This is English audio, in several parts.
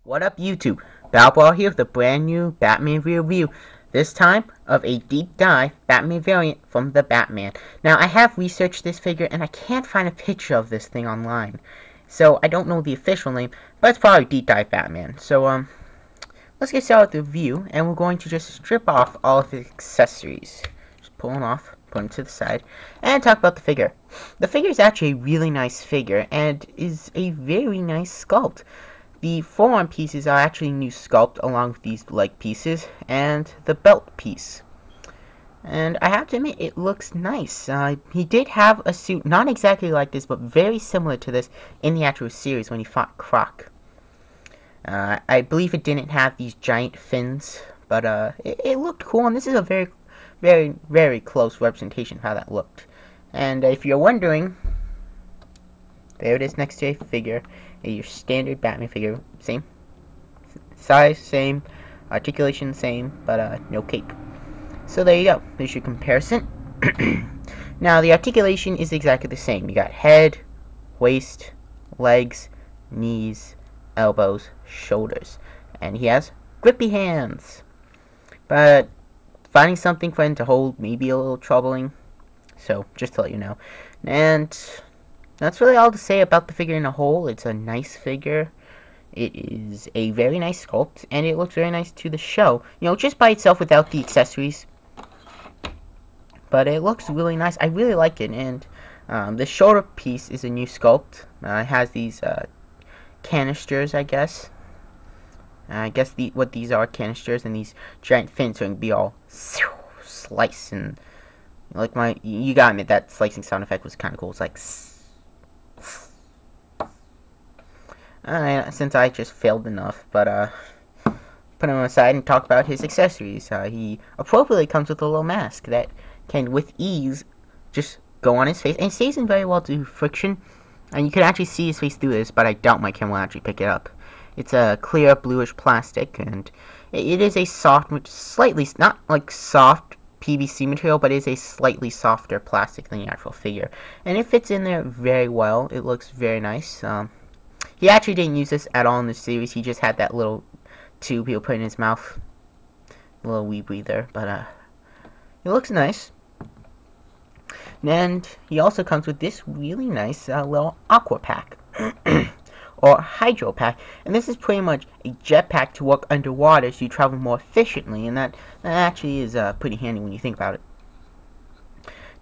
What up, YouTube? Balboa here with a brand new Batman review. This time of a deep dive Batman variant from the Batman. Now, I have researched this figure and I can't find a picture of this thing online. So, I don't know the official name, but it's probably Deep Dive Batman. So, let's get started with the review, and we're going to just strip off all of his accessories. Just pull them off, put them to the side, and talk about the figure. The figure is actually a really nice figure and is a very nice sculpt. The forearm pieces are actually new sculpt along with these leg pieces and the belt piece. And I have to admit, it looks nice. He did have a suit not exactly like this, but very similar to this in the actual series when he fought Croc. I believe it didn't have these giant fins, but it looked cool, and this is a very, very, very close representation of how that looked. And if you're wondering, there it is next to a figure. Your standard Batman figure, same size, same articulation, same, but no cape. So there you go. There's your comparison. Now the articulation is exactly the same. You got head, waist, legs, knees, elbows, shoulders, and he has grippy hands. But finding something for him to hold may be a little troubling. So just to let you know. And that's really all to say about the figure in a whole. It's a nice figure. It is a very nice sculpt, and it looks very nice to the show. You know, just by itself without the accessories. But it looks really nice. I really like it. And the shoulder piece is a new sculpt. It has these canisters, I guess. I guess what these are, canisters, and these giant fins are going to be all slice. And like you gotta admit, that slicing sound effect was kind of cool. It's like, since I just failed enough, but put him aside and talk about his accessories. He appropriately comes with a little mask that can, with ease, just go on his face, and it stays in very well to friction, and you can actually see his face through this, but I doubt my camera will actually pick it up. It's a clear bluish plastic, and it is a soft, slightly, not like soft PVC material, but it is a slightly softer plastic than the actual figure, and it fits in there very well. It looks very nice. He actually didn't use this at all in the series. He just had that little tube he'll put in his mouth. A little wee breather. But, it looks nice. And he also comes with this really nice little aqua pack. Or hydro pack. And this is pretty much a jetpack to work underwater so you travel more efficiently. And that actually is pretty handy when you think about it.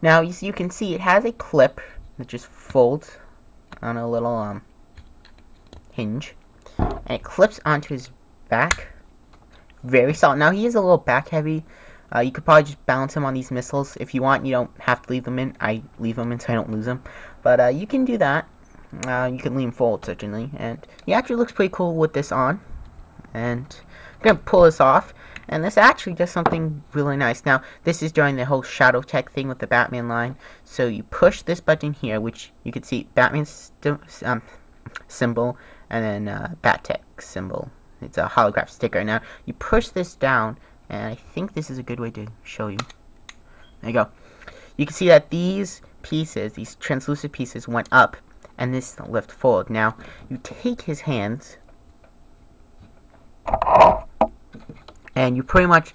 Now, you can see it has a clip that just folds on a little, hinge, and it clips onto his back. Very solid. Now he is a little back heavy. You could probably just balance him on these missiles if you want. You don't have to leave them in. I leave them in so I don't lose them, but you can do that. You can lean forward certainly, and he actually looks pretty cool with this on. And I'm gonna pull this off, and this actually does something really nice. Now this is during the whole shadow tech thing with the Batman line. So you push this button here, which you can see Batman's symbol, and then Bat-Tech symbol. It's a holograph sticker. Now you push this down, and I think this is a good way to show you. There you go. You can see that these pieces, these translucent pieces, went up, and this lift forward. Now you take his hands, and you're pretty much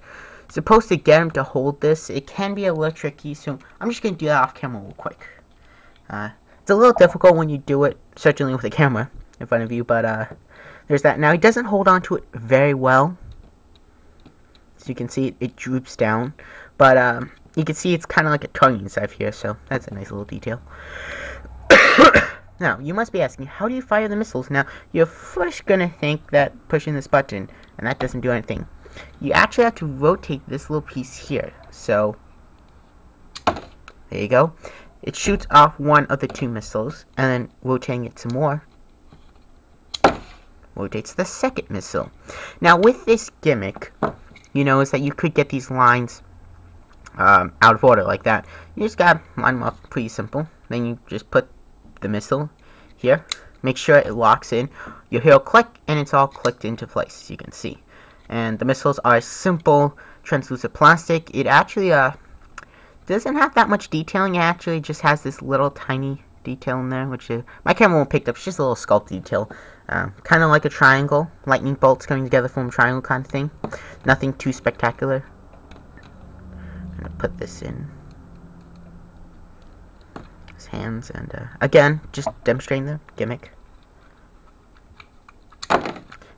supposed to get him to hold this. It can be a little tricky, so I'm just gonna do that off camera real quick. It's a little difficult when you do it, certainly with a camera in front of you, but there's that. Now he doesn't hold on to it very well, so you can see it droops down, but you can see it's kind of like a tongue inside here, so that's a nice little detail. Now you must be asking, how do you fire the missiles? Now you're first gonna think that pushing this button, and that doesn't do anything. You actually have to rotate this little piece here, so there you go. It shoots off one of the two missiles, and then rotating it some more rotates the second missile. Now with this gimmick, you know, is that you could get these lines out of order like that. You just gotta line them up, pretty simple. Then you just put the missile here, make sure it locks in. You'll hear a click, and it's all clicked into place, you can see. And the missiles are simple translucent plastic. It actually doesn't have that much detailing. It actually just has this little tiny detail in there, which my camera won't pick up. It's just a little sculpt detail. Kind of like a triangle. Lightning bolts coming together from a triangle kind of thing. Nothing too spectacular. I'm going to put this in his hands, and again, just demonstrating the gimmick.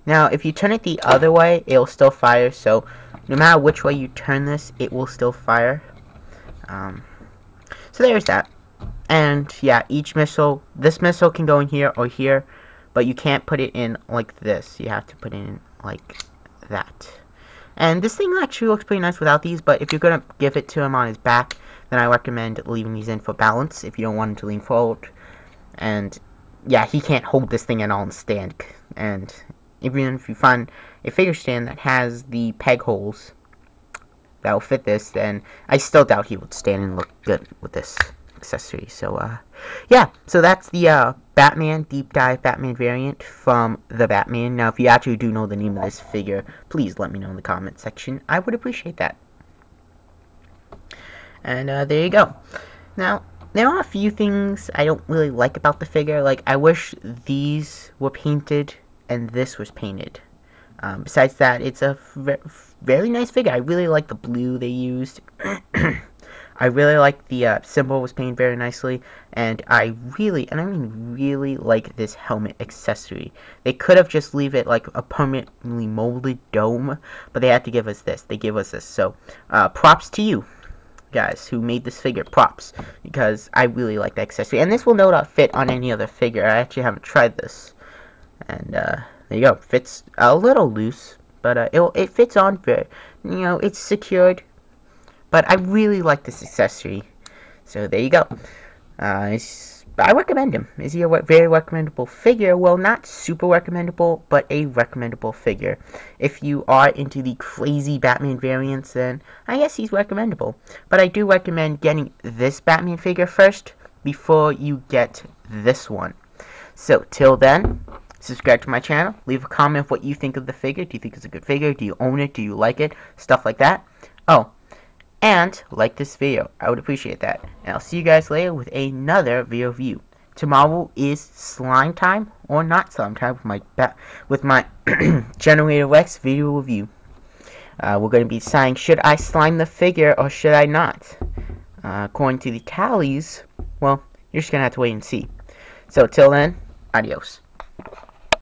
Now, if you turn it the other way, it'll still fire, so no matter which way you turn this, it will still fire. So there's that. And yeah, each missile, this missile can go in here or here, but you can't put it in like this. You have to put it in like that. And this thing actually looks pretty nice without these, but if you're going to give it to him on his back, then I recommend leaving these in for balance if you don't want him to lean forward. And yeah, he can't hold this thing at all and stand. And even if you find a figure stand that has the peg holes that will fit this, then I still doubt he would stand and look good with this accessory. So yeah, so that's the Batman Deep Dive Batman variant from the Batman. Now, if you actually do know the name of this figure, please let me know in the comment section. I would appreciate that. And there you go. Now, there are a few things I don't really like about the figure. Like, I wish these were painted and this was painted. Besides that, it's a very nice figure. I really like the blue they used. I really like the symbol was painted very nicely, and I really, and I mean really, like this helmet accessory. They could have just leave it like a permanently molded dome, but they had to give us this. They gave us this. So props to you guys who made this figure. Props, because I really like the accessory, and this will no doubt fit on any other figure. I actually haven't tried this. And there you go. Fits a little loose, but it fits on very, you know, it's secured. But I really like this accessory. So there you go. I recommend him. Is he a very recommendable figure? Well, not super recommendable, but a recommendable figure. If you are into the crazy Batman variants, then I guess he's recommendable. But I do recommend getting this Batman figure first before you get this one. So till then, subscribe to my channel. Leave a comment of what you think of the figure. Do you think it's a good figure? Do you own it? Do you like it? Stuff like that. Oh, and like this video. I would appreciate that. And I'll see you guys later with another video review. Tomorrow is slime time or not slime time with my Generator Rex video review. We're going to be deciding, should I slime the figure or should I not? According to the tallies, well, you're just going to have to wait and see. So till then, adios.